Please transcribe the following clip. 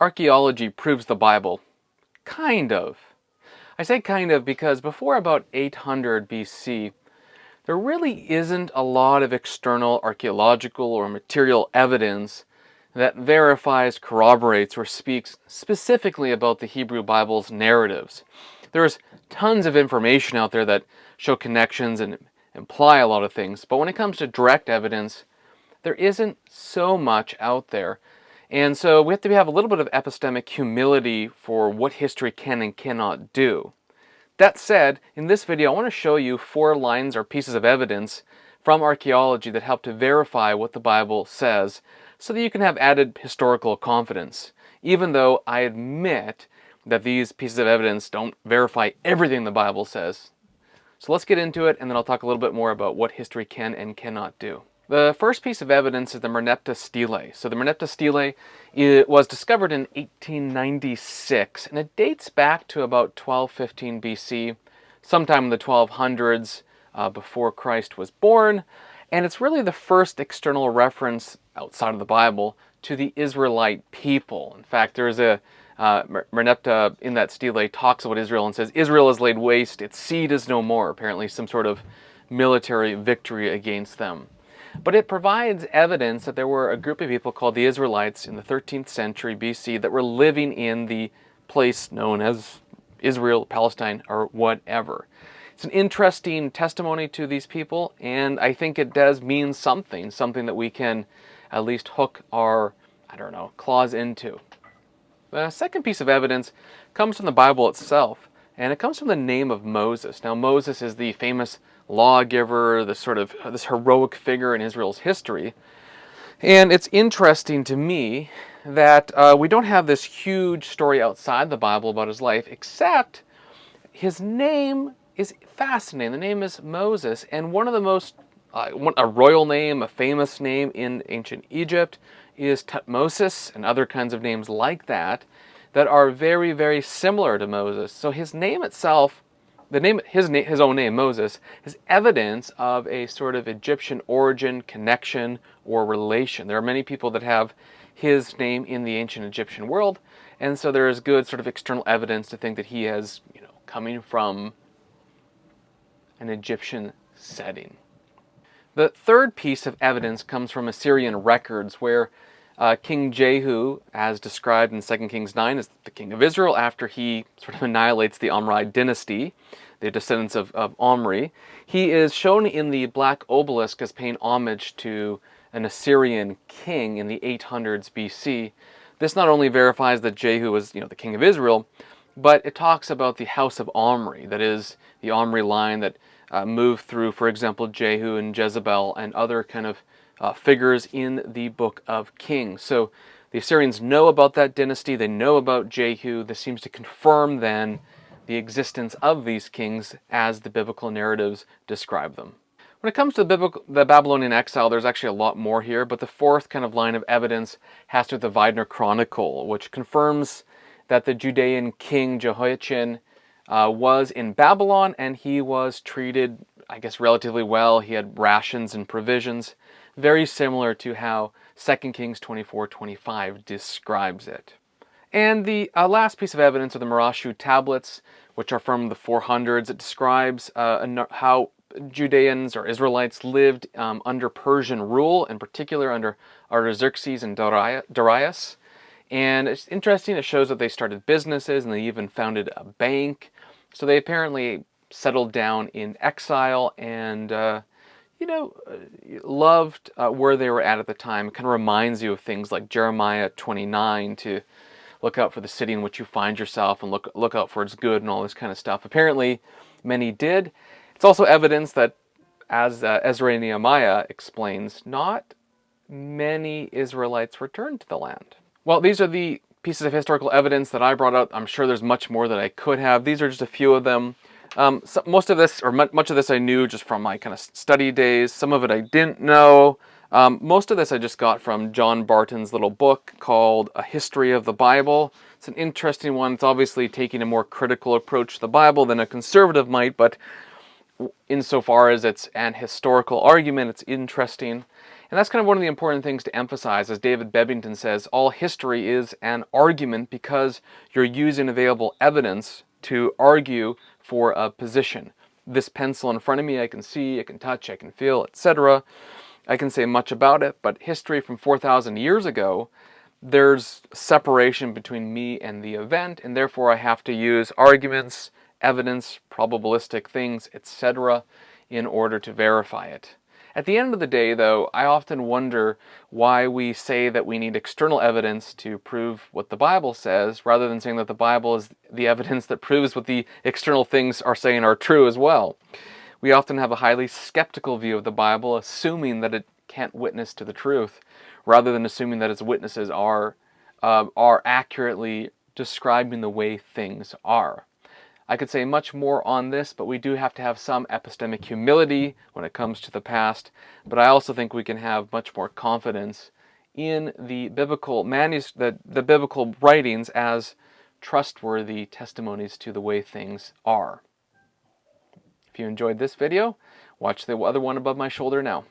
Archaeology proves the Bible. Kind of. I say kind of because before about 800 BC, there really isn't a lot of external archaeological or material evidence that verifies, corroborates, or speaks specifically about the Hebrew Bible's narratives. There's tons of information out there that show connections and imply a lot of things, but when it comes to direct evidence, there isn't so much out there. And so we have to have a little bit of epistemic humility for what history can and cannot do. That said, in this video I want to show you 4 lines or pieces of evidence from archaeology that help to verify what the Bible says so that you can have added historical confidence, even though I admit that these pieces of evidence don't verify everything the Bible says. So let's get into it, and then I'll talk a little bit more about what history can and cannot do. The first piece of evidence is the Merneptah stele. So the Merneptah stele was discovered in 1896, and it dates back to about 1215 BC, sometime in the 1200s before Christ was born, and it's really the first external reference outside of the Bible to the Israelite people. In fact, there's a Merneptah in that stele talks about Israel and says, "Israel is laid waste, its seed is no more," apparently some sort of military victory against them. But it provides evidence that there were a group of people called the Israelites in the 13th century BC that were living in the place known as Israel, Palestine, or whatever. It's an interesting testimony to these people, and I think it does mean something that we can at least hook our, claws into. The second piece of evidence comes from the Bible itself, and it comes from the name of Moses. Now, Moses is the famous lawgiver, this heroic figure in Israel's history. And it's interesting to me that we don't have this huge story outside the Bible about his life, except his name is fascinating. The name is Moses, and one of the most, a royal name, a famous name in ancient Egypt is Tutmosis, and other kinds of names like that are very, very similar to Moses. So his name itself, his own name, Moses, is evidence of a sort of Egyptian origin, connection, or relation. There are many people that have his name in the ancient Egyptian world, and so there is good sort of external evidence to think that he is, coming from an Egyptian setting. The third piece of evidence comes from Assyrian records, where King Jehu, as described in 2 Kings 9, is the king of Israel after he sort of annihilates the Omride dynasty, the descendants of Omri. He is shown in the black obelisk as paying homage to an Assyrian king in the 800s BC. This not only verifies that Jehu was, the king of Israel, but it talks about the house of Omri, that is, the Omri line that moved through, for example, Jehu and Jezebel and other kind of figures in the Book of Kings. So the Assyrians know about that dynasty, they know about Jehu. This seems to confirm then the existence of these kings as the biblical narratives describe them. When it comes to the Babylonian exile, there's actually a lot more here, but the fourth kind of line of evidence has to do with the Weidner Chronicle, which confirms that the Judean king Jehoiachin was in Babylon, and he was treated, relatively well. He had rations and provisions, very similar to how 2 Kings 24:25 describes it. And the last piece of evidence are the Marashu tablets, which are from the 400s. It describes how Judeans or Israelites lived under Persian rule, in particular under Artaxerxes and Darius. And it's interesting, it shows that they started businesses and they even founded a bank. So they apparently settled down in exile and, loved where they were at the time. It kind of reminds you of things like Jeremiah 29 to look out for the city in which you find yourself and look out for its good and all this kind of stuff. Apparently, many did. It's also evidence that, as Ezra and Nehemiah explains, not many Israelites returned to the land. Well, these are the pieces of historical evidence that I brought out. I'm sure there's much more that I could have. These are just a few of them. Most of this, or much of this I knew just from my kind of study days. Some of it I didn't know. Most of this I just got from John Barton's little book called A History of the Bible. It's an interesting one. It's obviously taking a more critical approach to the Bible than a conservative might, but insofar as it's an historical argument, it's interesting. And that's kind of one of the important things to emphasize. As David Bebbington says, all history is an argument because you're using available evidence to argue for a position. This pencil in front of me, I can see, I can touch, I can feel, etc. I can say much about it, but history from 4,000 years ago, there's separation between me and the event, and therefore I have to use arguments, evidence, probabilistic things, etc. in order to verify it. At the end of the day, though, I often wonder why we say that we need external evidence to prove what the Bible says, rather than saying that the Bible is the evidence that proves what the external things are saying are true as well. We often have a highly skeptical view of the Bible, assuming that it can't witness to the truth, rather than assuming that its witnesses are accurately describing the way things are. I could say much more on this, but we do have to have some epistemic humility when it comes to the past. But I also think we can have much more confidence in the biblical the biblical writings as trustworthy testimonies to the way things are. If you enjoyed this video, watch the other one above my shoulder now.